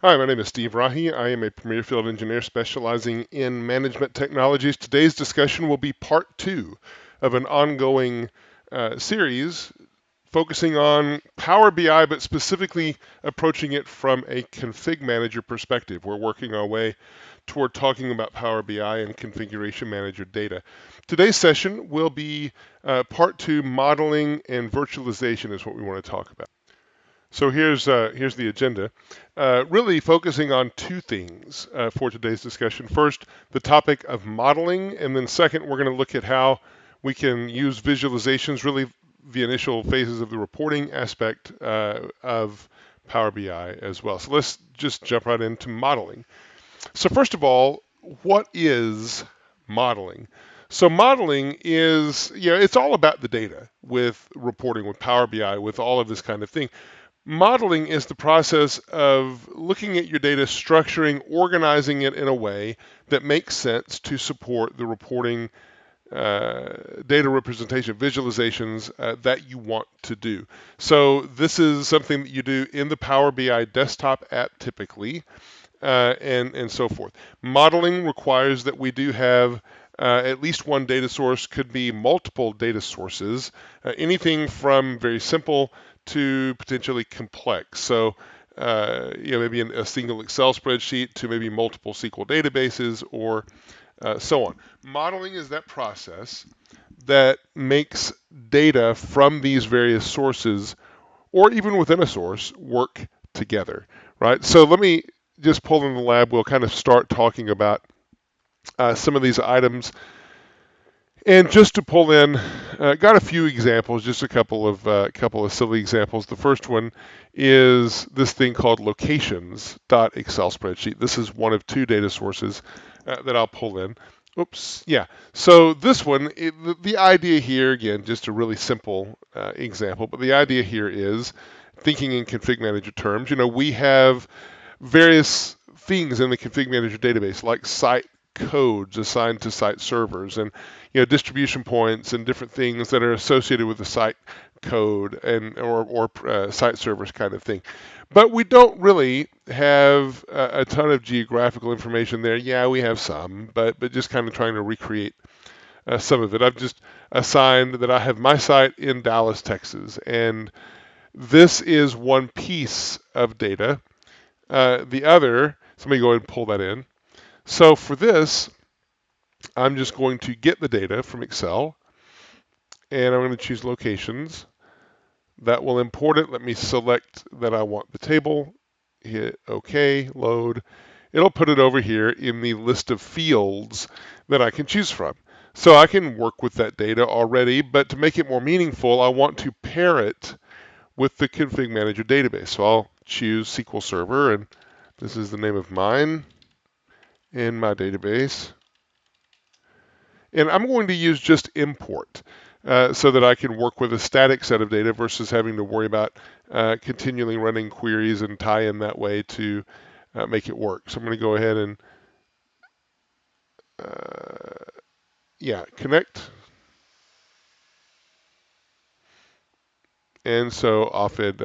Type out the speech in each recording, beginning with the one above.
Hi, my name is Steve Rahi. I am a premier field engineer specializing in management technologies. Today's discussion will be part two of an ongoing series focusing on Power BI, but specifically approaching it from a config manager perspective. We're working our way toward talking about Power BI and configuration manager data. Today's session will be part two, modeling and virtualization is what we want to talk about. So here's the agenda. Really focusing on two things for today's discussion. First, the topic of modeling, and then second, we're going to look at how we can use visualizations, really the initial phases of the reporting aspect of Power BI as well. So let's just jump right into modeling. So first of all, what is modeling? So modeling is, it's all about the data with reporting, with Power BI, with all of this kind of thing. Modeling is the process of looking at your data, structuring, organizing it in a way that makes sense to support the reporting, data representation, visualizations that you want to do. So this is something that you do in the Power BI desktop app typically, and so forth. Modeling requires that we do have at least one data source, could be multiple data sources, anything from very simple to potentially complex. So, maybe a single Excel spreadsheet to maybe multiple SQL databases or so on. Modeling is that process that makes data from these various sources or even within a source work together, right? So let me just pull in the lab. We'll kind of start talking about some of these items. And just to pull in, got a few examples, just a couple of silly examples. The first one is this thing called locations.excel spreadsheet. This is one of two data sources that I'll pull in. Oops, yeah. So this one, the idea here, again, just a really simple example, but the idea here is thinking in config manager terms. We have various things in the config manager database, like site codes assigned to site servers, and distribution points and different things that are associated with the site code and or site servers kind of thing. But we don't really have a ton of geographical information there. Yeah, we have some, but just kind of trying to recreate some of it. I've just assigned that I have my site in Dallas, Texas, and this is one piece of data. The other, so let me go ahead and pull that in. So for this, I'm just going to get the data from Excel, and I'm going to choose locations. That will import it. Let me select that I want the table, hit OK, load. It'll put it over here in the list of fields that I can choose from. So I can work with that data already, but to make it more meaningful, I want to pair it with the config manager database. So I'll choose SQL Server, and this is the name of mine in my database. And I'm going to use just import so that I can work with a static set of data versus having to worry about continually running queries and tie in that way to make it work. So I'm going to go ahead and connect. And so off it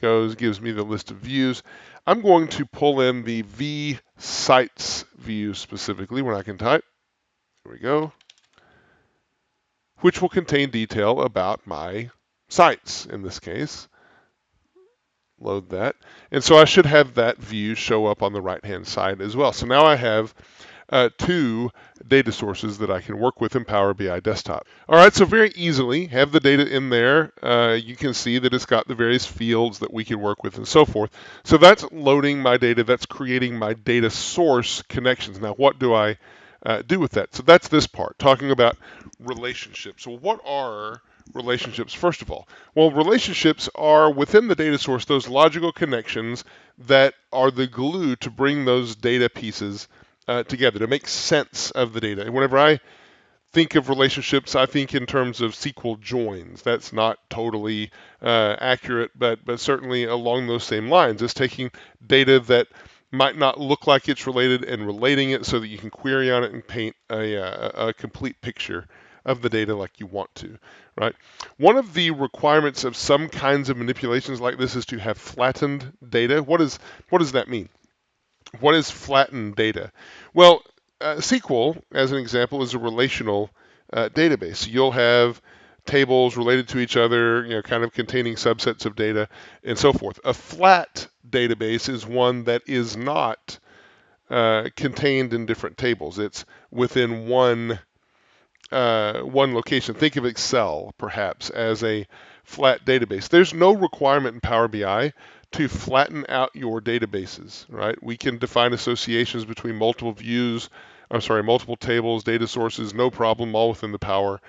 goes, gives me the list of views. I'm going to pull in the V sites view specifically when I can type. There we go. Which will contain detail about my sites in this case. Load that. And so I should have that view show up on the right-hand side as well. So now I have two data sources that I can work with in Power BI Desktop. All right, so very easily have the data in there. You can see that it's got the various fields that we can work with and so forth. So that's loading my data. That's creating my data source connections. Now, what do I do with that? So that's this part, talking about relationships. So what are relationships, first of all? Well, relationships are within the data source, those logical connections that are the glue to bring those data pieces together, to make sense of the data. And whenever I think of relationships, I think in terms of SQL joins. That's not totally accurate, but certainly along those same lines. It's taking data that might not look like it's related and relating it so that you can query on it and paint a complete picture of the data like you want to, right? One of the requirements of some kinds of manipulations like this is to have flattened data. What does that mean? What is flattened data? Well, SQL, as an example, is a relational database. You'll have tables related to each other, kind of containing subsets of data and so forth. A flat database is one that is not contained in different tables. It's within one location. Think of Excel, perhaps, as a flat database. There's no requirement in Power BI to flatten out your databases, right? We can define associations between multiple views, multiple tables, data sources, no problem, all within the Power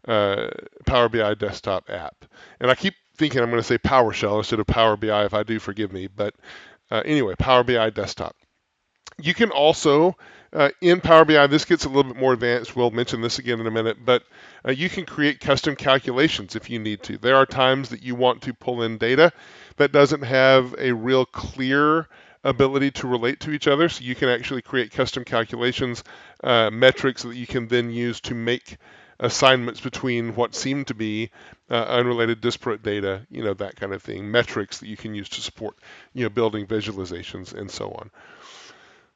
BI desktop app. And I keep thinking I'm going to say PowerShell instead of Power BI. If I do, forgive me. But anyway, Power BI desktop. You can also, in Power BI, this gets a little bit more advanced. We'll mention this again in a minute, but you can create custom calculations if you need to. There are times that you want to pull in data that doesn't have a real clear ability to relate to each other, so you can actually create custom calculations, metrics that you can then use to make assignments between what seem to be unrelated disparate data, that kind of thing, metrics that you can use to support, building visualizations and so on.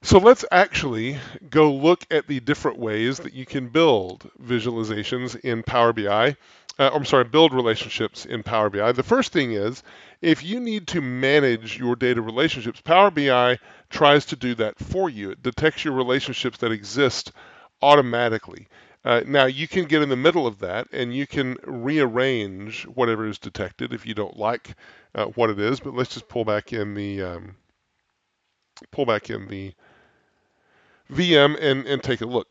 So let's actually go look at the different ways that you can build visualizations in Power BI. Build relationships in Power BI. The first thing is, if you need to manage your data relationships, Power BI tries to do that for you. It detects your relationships that exist automatically. Now, you can get in the middle of that and you can rearrange whatever is detected if you don't like what it is. But let's just pull back in the VM and take a look.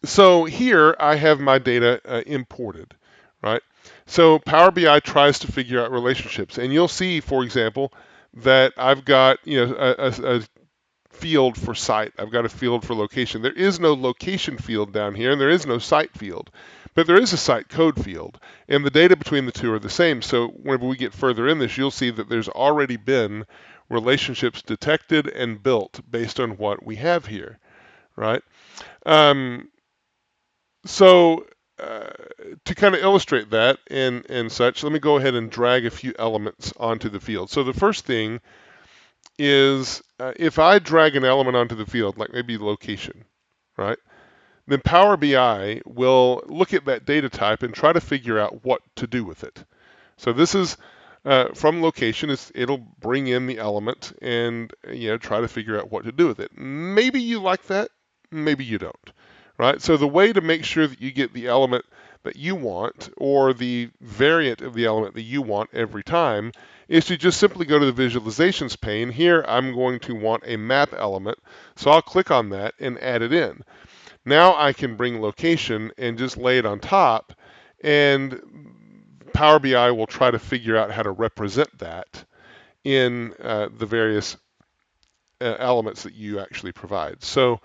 So here I have my data imported, right? So Power BI tries to figure out relationships, and you'll see, for example, that I've got a field for site. I've got a field for location. There is no location field down here, and there is no site field, but there is a site code field, and the data between the two are the same. So whenever we get further in this, you'll see that there's already been relationships detected and built based on what we have here, right? Um, so to kind of illustrate that and such, let me go ahead and drag a few elements onto the field. So the first thing is if I drag an element onto the field, like maybe location, right? Then Power BI will look at that data type and try to figure out what to do with it. So this is from location. It'll bring in the element and try to figure out what to do with it. Maybe you like that, maybe you don't, right? So the way to make sure that you get the element that you want or the variant of the element that you want every time is to just simply go to the visualizations pane. Here I'm going to want a map element, so I'll click on that and add it in. Now I can bring location and just lay it on top, and Power BI will try to figure out how to represent that in the various elements that you actually provide. So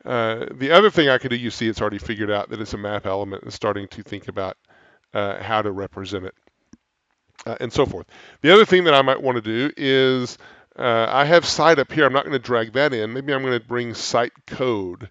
the other thing I could do, you see it's already figured out that it's a map element and starting to think about how to represent it and so forth. The other thing that I might want to do is I have site up here. I'm not going to drag that in. Maybe I'm going to bring site code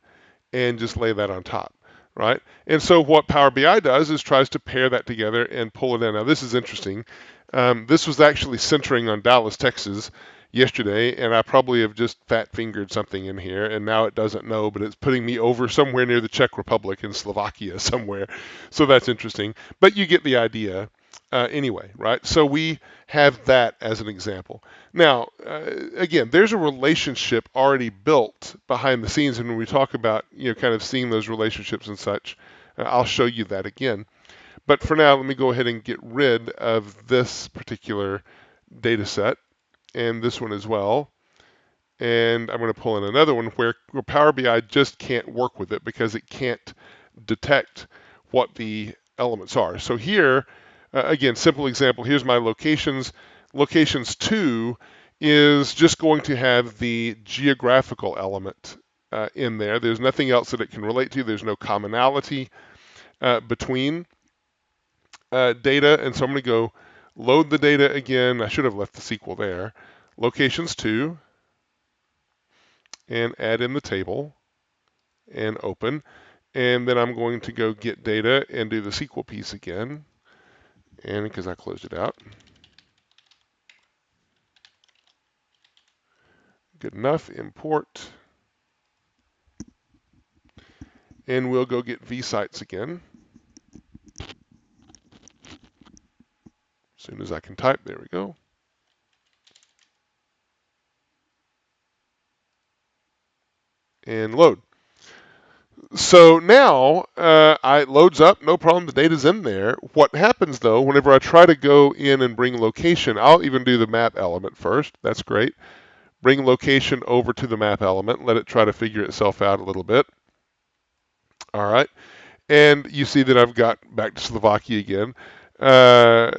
and just lay that on top, right? And so what Power BI does is tries to pair that together and pull it in. Now this is interesting. This was actually centering on Dallas, Texas yesterday, and I probably have just fat fingered something in here, and now it doesn't know, but it's putting me over somewhere near the Czech Republic in Slovakia somewhere. So that's interesting. But you get the idea. Anyway, right? So we have that as an example. Now, again, there's a relationship already built behind the scenes, and when we talk about kind of seeing those relationships and such, I'll show you that again. But for now, let me go ahead and get rid of this particular data set and this one as well. And I'm going to pull in another one where Power BI just can't work with it because it can't detect what the elements are. So here, again, simple example, here's my locations. Locations 2 is just going to have the geographical element in there. There's nothing else that it can relate to. There's no commonality between data. And so I'm going to go load the data again. I should have left the SQL there. Locations 2, and add in the table and open. And then I'm going to go get data and do the SQL piece again. And because I closed it out. Good enough, import. And we'll go get vsites again. As soon as I can type, there we go. And load. So now it loads up, no problem, the data's in there. What happens though, whenever I try to go in and bring location, I'll even do the map element first. That's great. Bring location over to the map element, let it try to figure itself out a little bit. All right. And you see that I've got back to Slovakia again. Uh,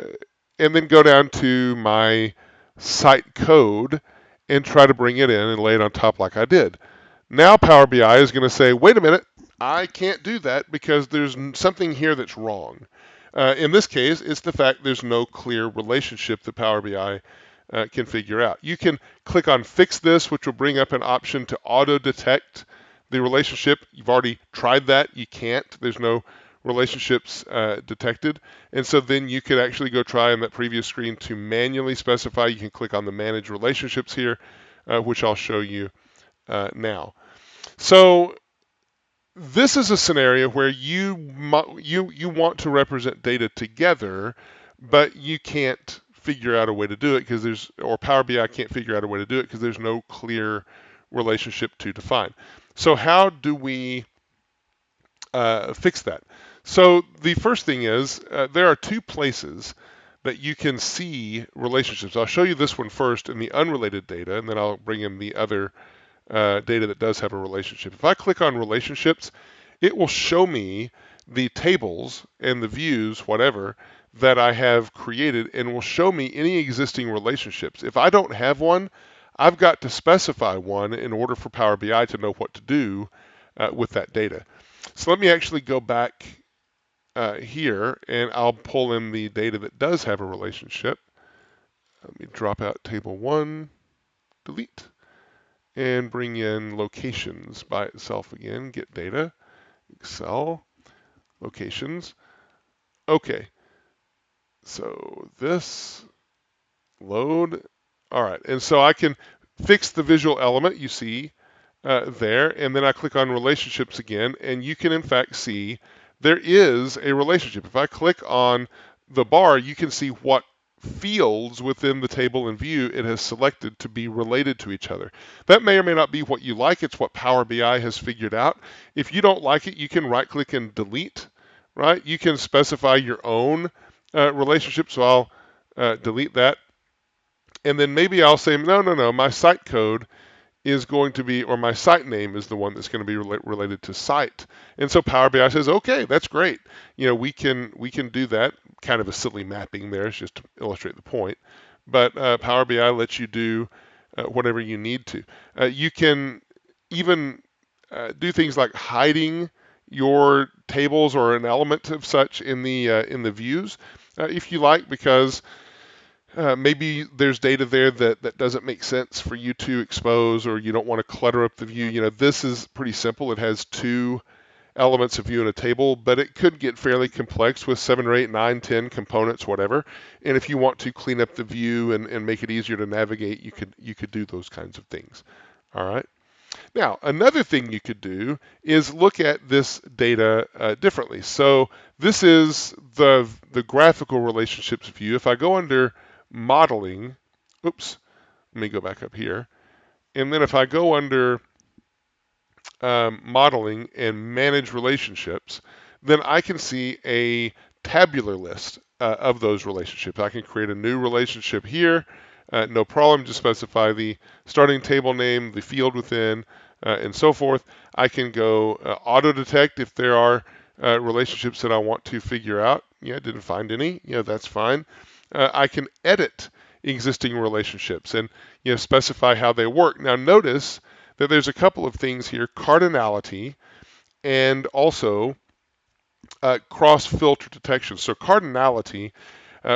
and then go down to my site code and try to bring it in and lay it on top like I did. Now Power BI is going to say, wait a minute, I can't do that because there's something here that's wrong. In this case, it's the fact there's no clear relationship that Power BI can figure out. You can click on Fix This, which will bring up an option to auto-detect the relationship. You've already tried that. You can't. There's no relationships detected. And so then you could actually go try on that previous screen to manually specify. You can click on the Manage Relationships here, which I'll show you now. So this is a scenario where you want to represent data together, but you can't figure out a way to do it because or Power BI can't figure out a way to do it because there's no clear relationship to define. So how do we fix that? So the first thing is there are two places that you can see relationships. I'll show you this one first in the unrelated data, and then I'll bring in the other data that does have a relationship. If I click on relationships, it will show me the tables and the views, whatever, that I have created, and will show me any existing relationships. If I don't have one, I've got to specify one in order for Power BI to know what to do with that data. So let me actually go back here, and I'll pull in the data that does have a relationship. Let me drop out table 1, delete, and bring in locations by itself again. Get data, Excel, locations. Okay, so this, load. All right, and so I can fix the visual element you see there, and then I click on relationships again, and you can in fact see there is a relationship. If I click on the bar, you can see what fields within the table and view it has selected to be related to each other. That may or may not be what you like. It's what Power BI has figured out. If you don't like it, you can right click and delete, right? You can specify your own relationship. So I'll delete that. And then maybe I'll say, no, my site code is going to be, or my site name is the one that's going to be related to site. And so Power BI says, okay, that's great. We can do that. Kind of a silly mapping there, it's just to illustrate the point. But Power BI lets you do whatever you need to. You can even do things like hiding your tables or an element of such in the views if you like, because maybe there's data there that doesn't make sense for you to expose, or you don't want to clutter up the view. This is pretty simple. It has two elements of view in a table, but it could get fairly complex with 7 or 8, 9, 10 components, whatever. And if you want to clean up the view and make it easier to navigate, you could do those kinds of things. All right. Now, another thing you could do is look at this data differently. So this is the graphical relationships view. If I go under modeling, oops, let me go back up here. And then if I go under modeling and manage relationships, then I can see a tabular list of those relationships. I can create a new relationship here. No problem, just specify the starting table name, the field within, and so forth. I can go auto detect if there are relationships that I want to figure out. Yeah, didn't find any. Yeah, that's fine. I can edit existing relationships and specify how they work. Now notice that there's a couple of things here: cardinality and also cross-filter detection. So cardinality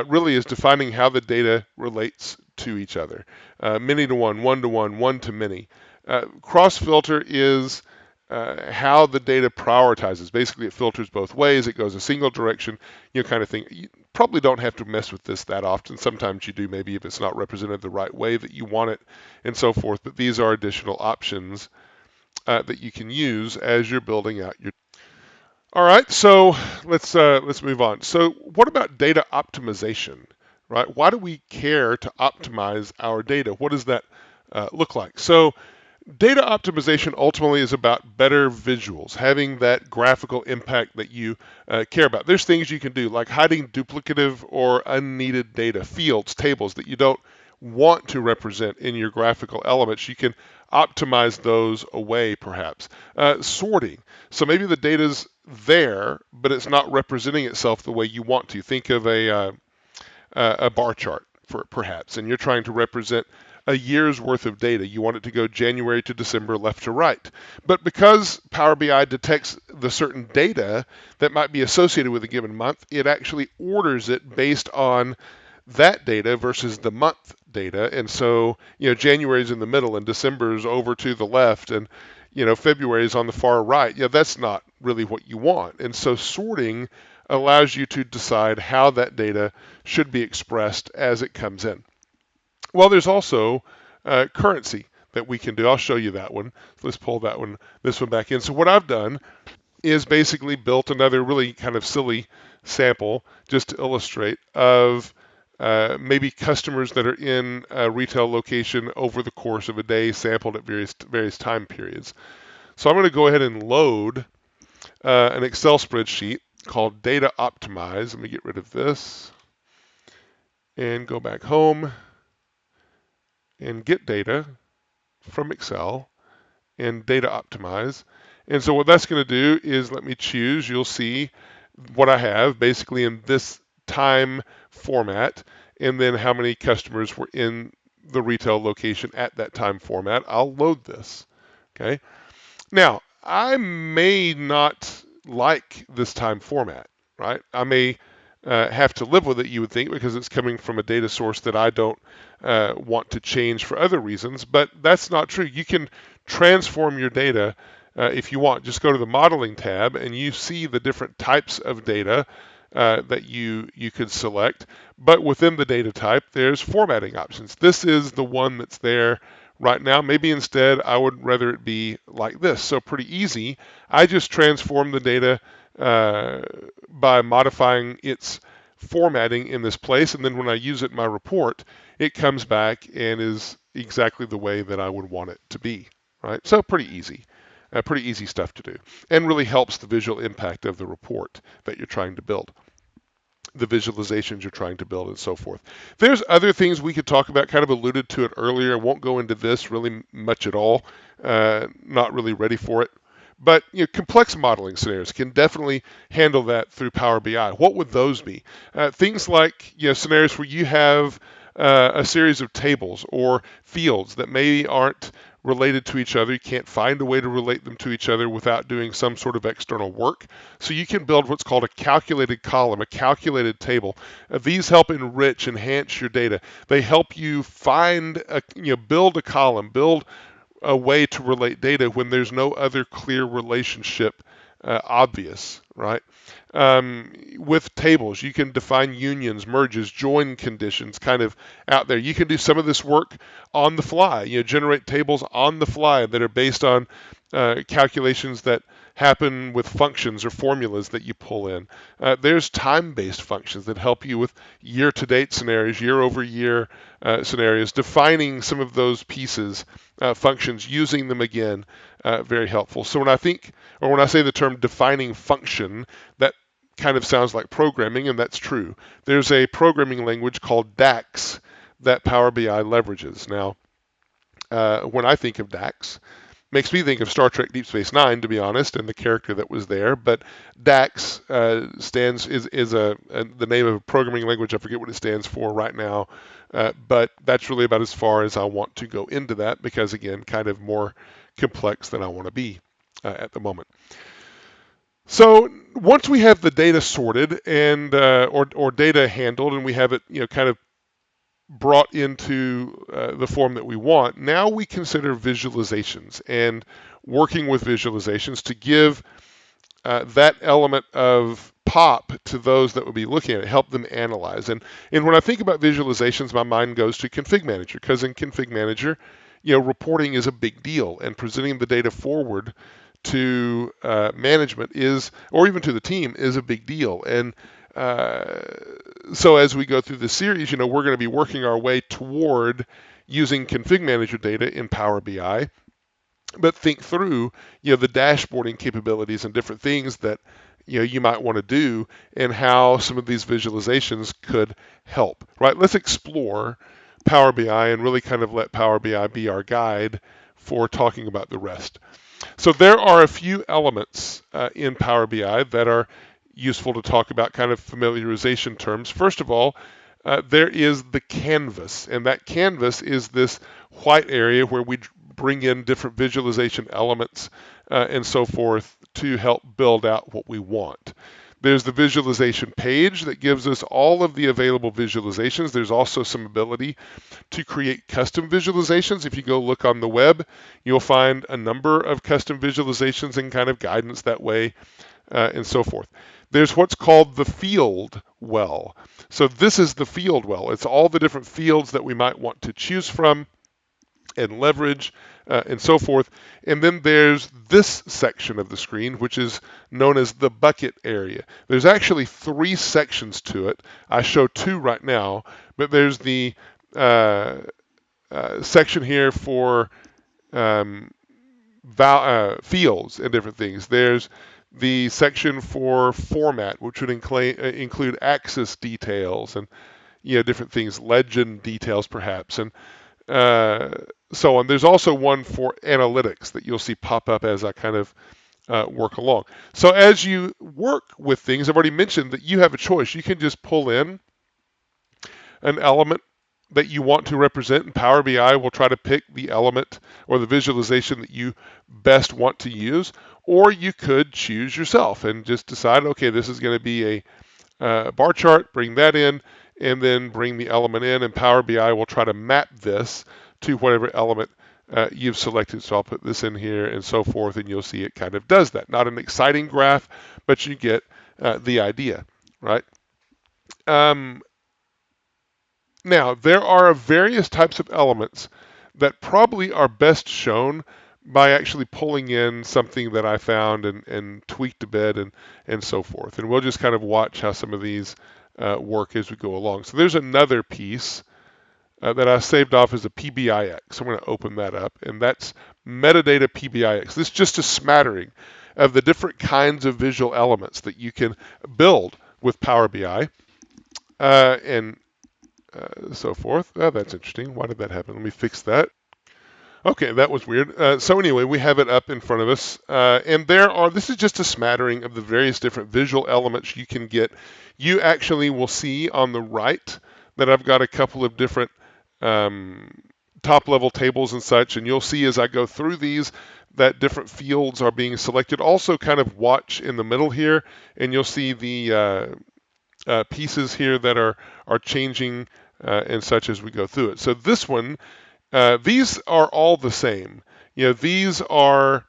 really is defining how the data relates to each other. Many to one, one to one, one to many. Cross-filter is how the data prioritizes. Basically, it filters both ways. It goes a single direction, kind of thing. You probably don't have to mess with this that often. Sometimes you do, maybe if it's not represented the right way that you want it, and so forth. But these are additional options that you can use as you're building out your. All right, so let's move on. So, what about data optimization, right? Why do we care to optimize our data? What does that look like? So, data optimization ultimately is about better visuals, having that graphical impact that you care about. There's things you can do like hiding duplicative or unneeded data, fields, tables that you don't want to represent in your graphical elements. You can optimize those away, perhaps. Sorting. So maybe the data's there, but it's not representing itself the way you want to. Think of a bar chart, for perhaps, and you're trying to represent a year's worth of data. You want it to go January to December, left to right. But because Power BI detects the certain data that might be associated with a given month, it actually orders it based on that data versus the month data. And so, January is in the middle and December is over to the left and, February is on the far right. Yeah, that's not really what you want. And so sorting allows you to decide how that data should be expressed as it comes in. Well, there's also currency that we can do. I'll show you that one. So let's pull this one back in. So what I've done is basically built another really kind of silly sample just to illustrate of maybe customers that are in a retail location over the course of a day, sampled at various time periods. So I'm going to go ahead and load an Excel spreadsheet called Data Optimize. Let me get rid of this and go back home and get data from Excel and Data Optimize. And so what that's going to do is let me choose. You'll see what I have basically in this time format, and then how many customers were in the retail location at that time format. I'll load this. Okay. Now, I may not like this time format, right? I may have to live with it, you would think, because it's coming from a data source that I don't want to change for other reasons, but that's not true. You can transform your data if you want. Just go to the modeling tab and you see the different types of data that you could select, but within the data type, there's formatting options. This is the one that's there right now. Maybe instead I would rather it be like this. So pretty easy. I just transform the data by modifying its formatting in this place, and then when I use it in my report, it comes back and is exactly the way that I would want it to be. Right? So pretty easy. Pretty easy stuff to do, and really helps the visual impact of the report that you're trying to build, the visualizations you're trying to build, and so forth. There's other things we could talk about, kind of alluded to it earlier. I won't go into this really much at all. Not really ready for it. But complex modeling scenarios can definitely handle that through Power BI. What would those be? Things like scenarios where you have a series of tables or fields that maybe aren't related to each other. You can't find a way to relate them to each other without doing some sort of external work. So you can build what's called a calculated column, a calculated table. These help enhance your data. They help you build a column, build a way to relate data when there's no other clear relationship obvious, right? With tables, you can define unions, merges, join conditions kind of out there. You can do some of this work on the fly, generate tables on the fly that are based on calculations that happen with functions or formulas that you pull in. There's time-based functions that help you with year-to-date scenarios, year-over-year scenarios, defining some of those pieces, functions, using them again, very helpful. So when I say the term defining function, that kind of sounds like programming, and that's true. There's a programming language called DAX that Power BI leverages. Now, when I think of DAX, makes me think of Star Trek Deep Space Nine, to be honest, and the character that was there. But DAX is the name of a programming language. I forget what it stands for right now, but that's really about as far as I want to go into that, because again, kind of more complex than I want to be at the moment. So once we have the data sorted and or data handled, and we have it kind of brought into the form that we want. Now we consider visualizations and working with visualizations to give that element of pop to those that would be looking at it, help them analyze. And when I think about visualizations, my mind goes to ConfigMgr, because in ConfigMgr, reporting is a big deal, and presenting the data forward to management is, or even to the team, is a big deal. And uh, so as we go through this series, we're going to be working our way toward using ConfigMgr data in Power BI, but think through, the dashboarding capabilities and different things that you might want to do, and how some of these visualizations could help. Right? Let's explore Power BI and really kind of let Power BI be our guide for talking about the rest. So there are a few elements in Power BI that are useful to talk about, kind of familiarization terms. First of all, there is the canvas, and that canvas is this white area where we bring in different visualization elements and so forth to help build out what we want. There's the visualization page that gives us all of the available visualizations. There's also some ability to create custom visualizations. If you go look on the web, you'll find a number of custom visualizations and kind of guidance that way, and so forth. There's what's called the field well. So this is the field well. It's all the different fields that we might want to choose from and leverage, and so forth. And then there's this section of the screen, which is known as the bucket area. There's actually 3 sections to it. I show 2 right now, but there's the section here for um, fields and different things. There's the section for format, which would include axis details and different things, legend details perhaps, and uh, so on. There's also one for analytics that you'll see pop up as I kind of work along. So as you work with things, I've already mentioned that you have a choice. You can just pull in an element that you want to represent, and Power BI will try to pick the element or the visualization that you best want to use, or you could choose yourself and just decide, okay, this is going to be a bar chart, bring that in, and then bring the element in, and Power BI will try to map this to whatever element you've selected. So I'll put this in here and so forth, and you'll see it kind of does that. Not an exciting graph, but you get the idea, right? Um, Now, there are various types of elements that probably are best shown by actually pulling in something that I found and tweaked a bit and so forth. And we'll just kind of watch how some of these work as we go along. So there's another piece that I saved off as a PBIX. I'm going to open that up, and that's metadata PBIX. This is just a smattering of the different kinds of visual elements that you can build with Power BI. And so forth. Oh, that's interesting. Why did that happen? Let me fix that. Okay, that was weird. So anyway, we have it up in front of us, and this is just a smattering of the various different visual elements you can get. You actually will see on the right that I've got a couple of different um, top level tables and such, and you'll see as I go through these that different fields are being selected. Also kind of watch in the middle here, and you'll see the pieces here that are changing and such as we go through it. So this one, these are all the same. These are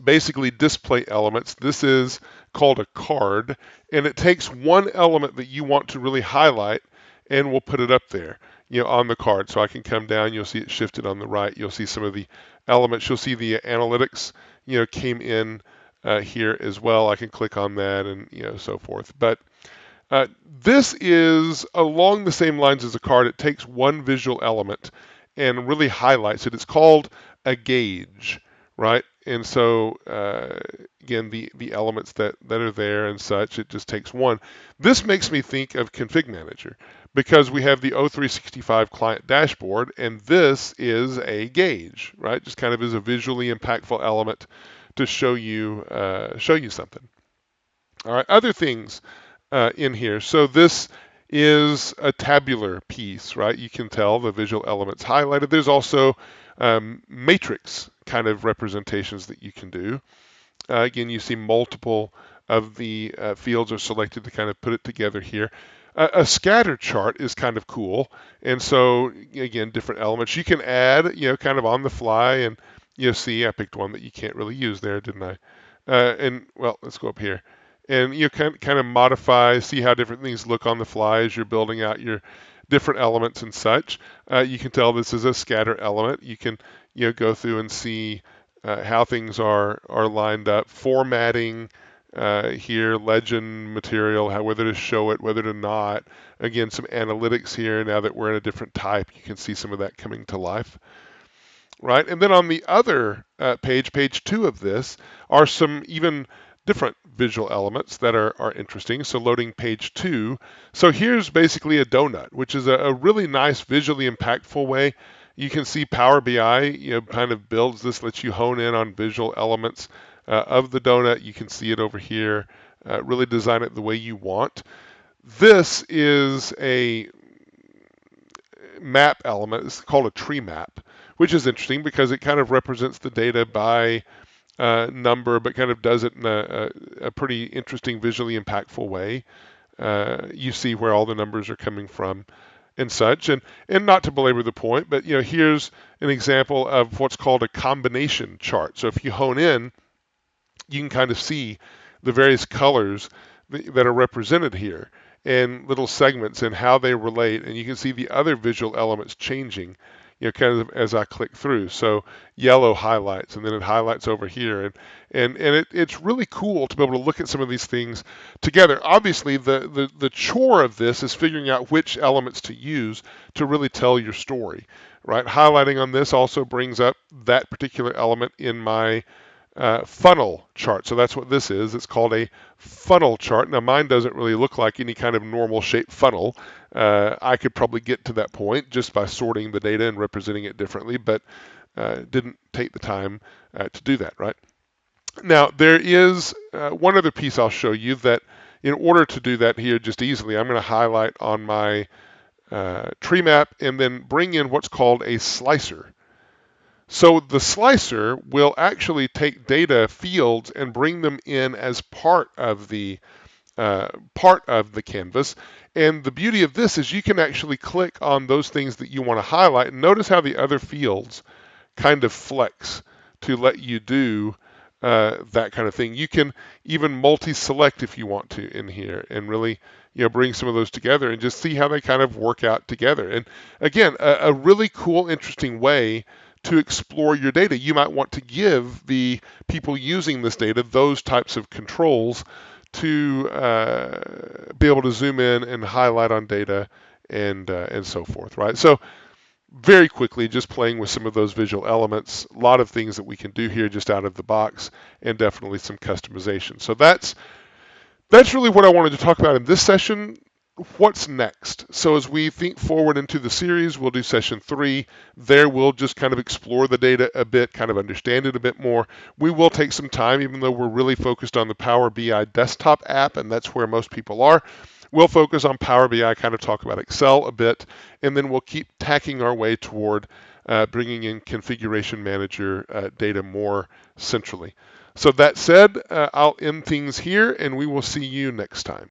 basically display elements. This is called a card, and it takes one element that you want to really highlight, and we'll put it up there, on the card. So I can come down. You'll see it shifted on the right. You'll see some of the elements. You'll see the analytics, came in here as well. I can click on that and so forth. But this is along the same lines as a card. It takes one visual element and really highlights it. It's called a gauge, right? And so again, the elements that are there and such, it just takes one. This makes me think of ConfigMgr because we have the O365 client dashboard, and this is a gauge, right? Just kind of is a visually impactful element to show you something. All right, other things in here. So this is a tabular piece, right? You can tell the visual elements highlighted. There's also matrix kind of representations that you can do. Again, you see multiple of the fields are selected to kind of put it together here. A scatter chart is kind of cool, and so again, different elements you can add, kind of on the fly, and see, I picked one that you can't really use there, didn't I? And well, let's go up here, and you can kind of modify, see how different things look on the fly as you're building out your different elements and such. You can tell this is a scatter element. You can go through and see how things are lined up, formatting here, legend material, how whether to show it, whether to not. Again, some analytics here. Now that we're in a different type, you can see some of that coming to life, right? And then on the other page 2 of this, are some even different visual elements that are interesting. So loading page 2. So here's basically a donut, which is a really nice visually impactful way. You can see Power BI, kind of builds this, lets you hone in on visual elements of the donut. You can see it over here. Really design it the way you want. This is a map element. It's called a tree map, which is interesting because it kind of represents the data by number, but kind of does it in a pretty interesting, visually impactful way. You see where all the numbers are coming from and such. And not to belabor the point, but here's an example of what's called a combination chart. So if you hone in, you can kind of see the various colors that are represented here and little segments and how they relate. And you can see the other visual elements changing, kind of as I click through. So yellow highlights, and then it highlights over here. And it's really cool to be able to look at some of these things together. Obviously, the chore of this is figuring out which elements to use to really tell your story, right? Highlighting on this also brings up that particular element in my funnel chart. So that's what this is. It's called a funnel chart. Now mine doesn't really look like any kind of normal shaped funnel. I could probably get to that point just by sorting the data and representing it differently, but didn't take the time to do that, right? Now there is one other piece I'll show you that in order to do that here just easily, I'm going to highlight on my tree map and then bring in what's called a slicer. So the slicer will actually take data fields and bring them in as part of the canvas. And the beauty of this is you can actually click on those things that you want to highlight. And notice how the other fields kind of flex to let you do that kind of thing. You can even multi-select if you want to in here and really bring some of those together and just see how they kind of work out together. And again, a really cool, interesting way to explore your data. You might want to give the people using this data those types of controls to be able to zoom in and highlight on data and so forth, right? So very quickly, just playing with some of those visual elements, a lot of things that we can do here just out of the box, and definitely some customization. So that's really what I wanted to talk about in this session. What's next? So as we think forward into the series, we'll do session 3. There we'll just kind of explore the data a bit, kind of understand it a bit more. We will take some time, even though we're really focused on the Power BI desktop app, and that's where most people are. We'll focus on Power BI, kind of talk about Excel a bit, and then we'll keep tacking our way toward bringing in Configuration Manager data more centrally. So that said, I'll end things here, and we will see you next time.